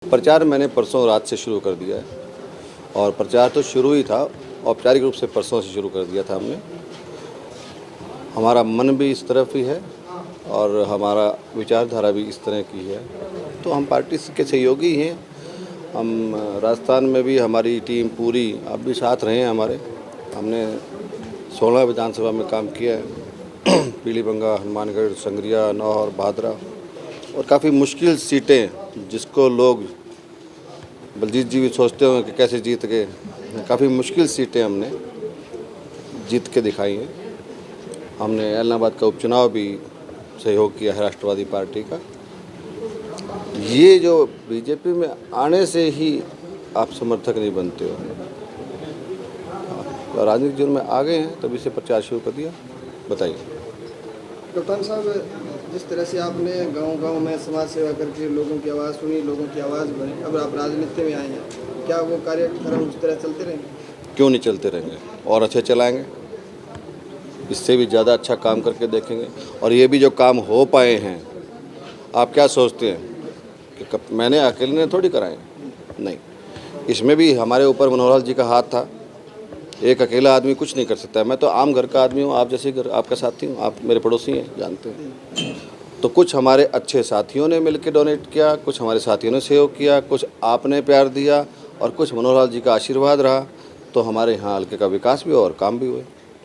प्रचार मैंने परसों रात से शुरू कर दिया है और प्रचार तो शुरू ही था, औपचारिक रूप से परसों से शुरू कर दिया था हमने। हमारा मन भी इस तरफ ही है और हमारा विचारधारा भी इस तरह की है, तो हम पार्टी के सहयोगी हैं। हम राजस्थान में भी हमारी टीम पूरी, आप भी साथ रहे हैं हमारे। हमने 16 विधानसभा में काम किया है पीलीभंगा, हनुमानगढ़, संगरिया, नौहर, भादरा, और काफ़ी मुश्किल सीटें जिसको लोग बलजीत जी भी सोचते होंगे कि कैसे जीत गए। काफ़ी मुश्किल सीटें हमने जीत के दिखाई हैं। हमने एलनाबाद का उपचुनाव भी सहयोग किया है राष्ट्रवादी पार्टी का। ये जो बीजेपी में आने से ही आप समर्थक नहीं बनते हो, तो राजनीतिक जीवन में आ गए हैं तभी से प्रचार शुरू कर दिया। बताइए कप्तान साहब, जिस तरह से आपने गांव-गांव में समाज सेवा करके लोगों की आवाज़ सुनी, लोगों की आवाज़ बनी, अब आप राजनीति में आए हैं, क्या वो कार्यक्रम उस तरह चलते रहेंगे? क्यों नहीं चलते रहेंगे, और अच्छे चलाएंगे, इससे भी ज़्यादा अच्छा काम करके देखेंगे। और ये भी जो काम हो पाए हैं, आप क्या सोचते हैं कि मैंने अकेले ने थोड़ी कराए? नहीं, इसमें भी हमारे ऊपर मनोहर लाल जी का हाथ था। एक अकेला आदमी कुछ नहीं कर सकता। मैं तो आम घर का आदमी हूँ, आप जैसे घर आपका साथी हूँ, आप मेरे पड़ोसी हैं, जानते हैं। तो कुछ हमारे अच्छे साथियों ने मिलकर डोनेट किया, कुछ हमारे साथियों ने सहयोग किया, कुछ आपने प्यार दिया और कुछ मनोहर लाल जी का आशीर्वाद रहा, तो हमारे यहाँ हल्के का विकास भी और काम भी हुए।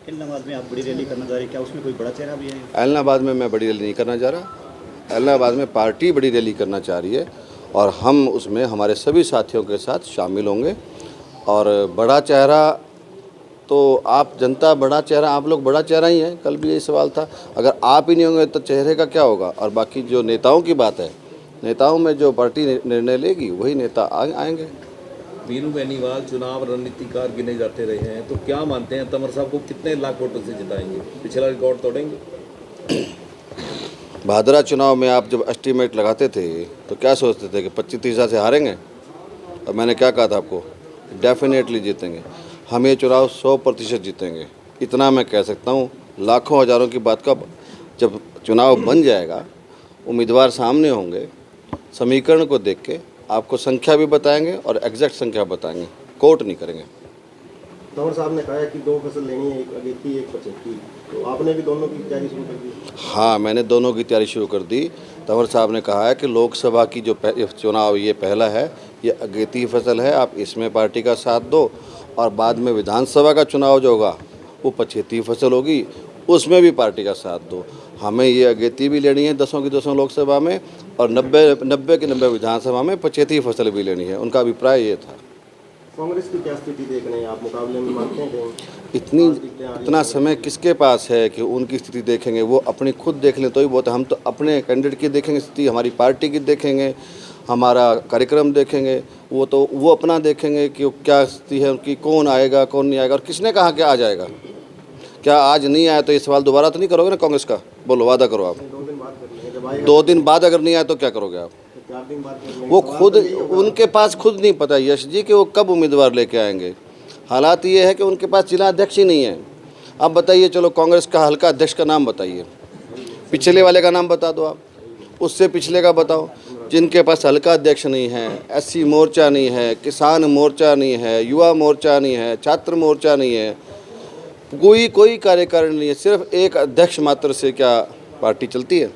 एलनाबाद में आप बड़ी रैली करना चाह रहे हैं, क्या उसमें कोई बड़ा चेहरा भी है? एलनाबाद में मैं बड़ी रैली नहीं करना चाह रहा। एलनाबाद में पार्टी बड़ी रैली करना चाह रही है और हम उसमें हमारे सभी साथियों के साथ शामिल होंगे। और बड़ा चेहरा तो आप जनता, बड़ा चेहरा आप लोग बड़ा चेहरा ही हैं। कल भी यही सवाल था, अगर आप ही नहीं होंगे तो चेहरे का क्या होगा? और बाकी जो नेताओं की बात है, नेताओं में जो पार्टी निर्णय लेगी वही नेता आएंगे। मीनू बेनीवाल चुनाव रणनीतिकार गिने जाते रहे हैं, तो क्या मानते हैं तंवर साहब को कितने लाख वोटों से जिताएंगे? पिछला रिकॉर्ड तोड़ेंगे? भादरा चुनाव में आप जब एस्टीमेट लगाते थे तो क्या सोचते थे कि 25-30 से हारेंगे? और मैंने क्या कहा था आपको? डेफिनेटली जीतेंगे। हम ये चुनाव 100% जीतेंगे, इतना मैं कह सकता हूँ। लाखों हज़ारों की बात का, जब चुनाव बन जाएगा, उम्मीदवार सामने होंगे, समीकरण को देख के आपको संख्या भी बताएंगे और एग्जैक्ट संख्या बताएंगे, कोट नहीं करेंगे। तंवर साहब ने कहा है कि 2 फसल लेनी है, एक अगेती एक पचेती, तो आपने भी दोनों की तैयारी शुरू कर दी? हाँ, मैंने दोनों की तैयारी शुरू कर दी। तंवर साहब ने कहा है कि लोकसभा की जो चुनाव ये पहला है, ये अगेती फसल है, आप इसमें पार्टी का साथ दो, और बाद में विधानसभा का चुनाव जो होगा वो पछेती फसल होगी, उसमें भी पार्टी का साथ दो। हमें ये अगेती भी लेनी है 10 की 10 लोकसभा में, और 90 की 90 विधानसभा में पछेती फसल भी लेनी है। उनका अभिप्राय ये था। कांग्रेस की क्या स्थिति देख रहे हैं आप? मुकाबले में मानते हैं इतना समय किसके पास है कि उनकी स्थिति देखेंगे? वो अपनी खुद देख लें तो ही बहुत है। हम तो अपने कैंडिडेट की देखेंगे स्थिति, हमारी पार्टी की देखेंगे, हमारा कार्यक्रम देखेंगे। वो अपना देखेंगे कि क्या स्थिति है उनकी, कौन आएगा कौन नहीं आएगा, और किसने कहा कि आ जाएगा। क्या आज नहीं आया तो ये सवाल दोबारा तो नहीं करोगे ना कांग्रेस का? बोलो, वादा करो आप। 2 दिन बाद अगर नहीं आया तो क्या करोगे आप? 4 दिन बाद वो खुद, उनके पास खुद नहीं पता यश जी कि वो कब उम्मीदवार लेके आएंगे। हालात ये है कि उनके पास जिला अध्यक्ष ही नहीं है। अब बताइए, चलो कांग्रेस का हल्का अध्यक्ष का नाम बताइए, पिछले वाले का नाम बता दो आप, उससे पिछले का बताओ। जिनके पास हल्का अध्यक्ष नहीं है, एससी मोर्चा नहीं है, किसान मोर्चा नहीं है, युवा मोर्चा नहीं है, छात्र मोर्चा नहीं है, कोई कार्यकारिणी नहीं है, सिर्फ एक अध्यक्ष मात्र से क्या पार्टी चलती है?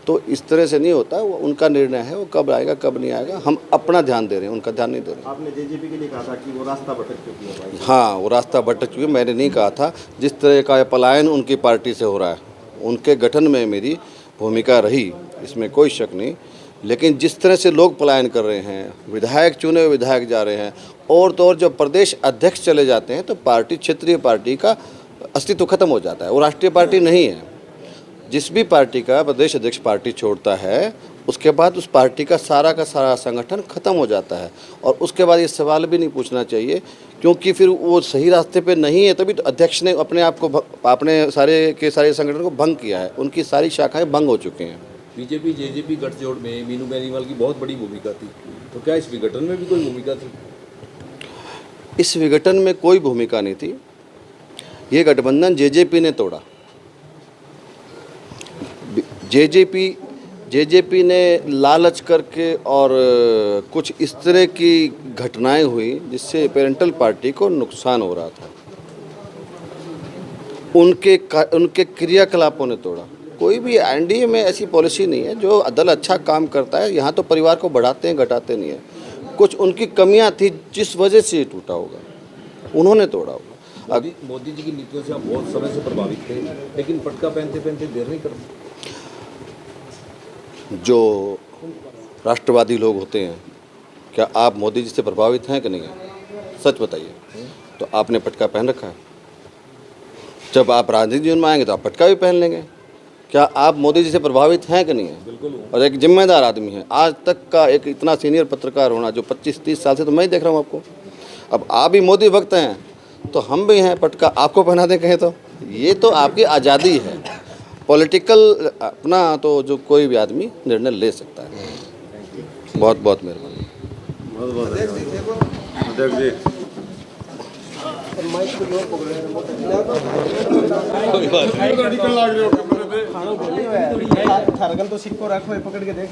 तो इस तरह से नहीं होता। वो उनका निर्णय है, वो कब आएगा कब नहीं आएगा। हम अपना ध्यान दे रहे हैं, उनका ध्यान नहीं दे रहे हैं। आपने जेजेपी के लिए कहा था कि वो रास्ता भटक चुकी है भाई। हाँ, वो रास्ता भटक चुकी है, मैंने नहीं कहा था। जिस तरह का पलायन उनकी पार्टी से हो रहा है, उनके गठन में मेरी भूमिका रही, इसमें कोई शक नहीं। लेकिन जिस तरह से लोग पलायन कर रहे हैं, विधायक चुने हुए विधायक जा रहे हैं, और तो और जब प्रदेश अध्यक्ष चले जाते हैं तो पार्टी, क्षेत्रीय पार्टी का अस्तित्व खत्म हो जाता है। वो राष्ट्रीय पार्टी नहीं है। जिस भी पार्टी का प्रदेश अध्यक्ष पार्टी छोड़ता है, उसके बाद उस पार्टी का सारा संगठन खत्म हो जाता है। और उसके बाद ये सवाल भी नहीं पूछना चाहिए, क्योंकि फिर वो सही रास्ते पे नहीं है। तभी तो अध्यक्ष ने अपने आप को, अपने सारे संगठन को भंग किया है। उनकी सारी शाखाएं भंग हो चुकी हैं। बीजेपी जेजेपी गठजोड़ में मीनू बेनीवाल की बहुत बड़ी भूमिका थी, तो क्या इस विघटन में भी कोई भूमिका थी? इस विघटन में कोई भूमिका नहीं थी। ये गठबंधन जेजेपी ने तोड़ा। जेजेपी ने लालच करके और कुछ इस तरह की घटनाएं हुई जिससे पेरेंटल पार्टी को नुकसान हो रहा था। उनके क्रियाकलापों ने तोड़ा। कोई भी एनडीए में ऐसी पॉलिसी नहीं है। जो दल अच्छा काम करता है यहाँ तो परिवार को बढ़ाते हैं, घटाते नहीं है। कुछ उनकी कमियां थी जिस वजह से ये टूटा होगा, उन्होंने तोड़ा होगा। मोदी जी की नीतियों से आप बहुत समय से प्रभावित थे, लेकिन पटका पहनते पहनते देर नहीं करते। जो राष्ट्रवादी लोग होते हैं, क्या आप मोदी जी से प्रभावित हैं कि नहीं हैं? सच बताइए। तो आपने पटका पहन रखा है। जब आप राजनीतिक जीवन में आएंगे तो आप पटका भी पहन लेंगे। क्या आप मोदी जी से प्रभावित हैं कि नहीं है? बिल्कुल। और एक जिम्मेदार आदमी है। आज तक का एक इतना सीनियर पत्रकार होना, जो 25-30 साल से तो मैं ही देख रहा हूँ आपको। अब आप भी मोदी भक्त हैं तो हम भी हैं, पटका आपको पहना दें कहें तो। ये तो आपकी आज़ादी है। पॉलिटिकल अपना तो जो कोई भी आदमी निर्णय ले सकता है। बहुत बहुत मेहरबानी। अध्यक्ष जी कोई बात नहीं। थारगन तो सिक्को रखो पकड़ के देख।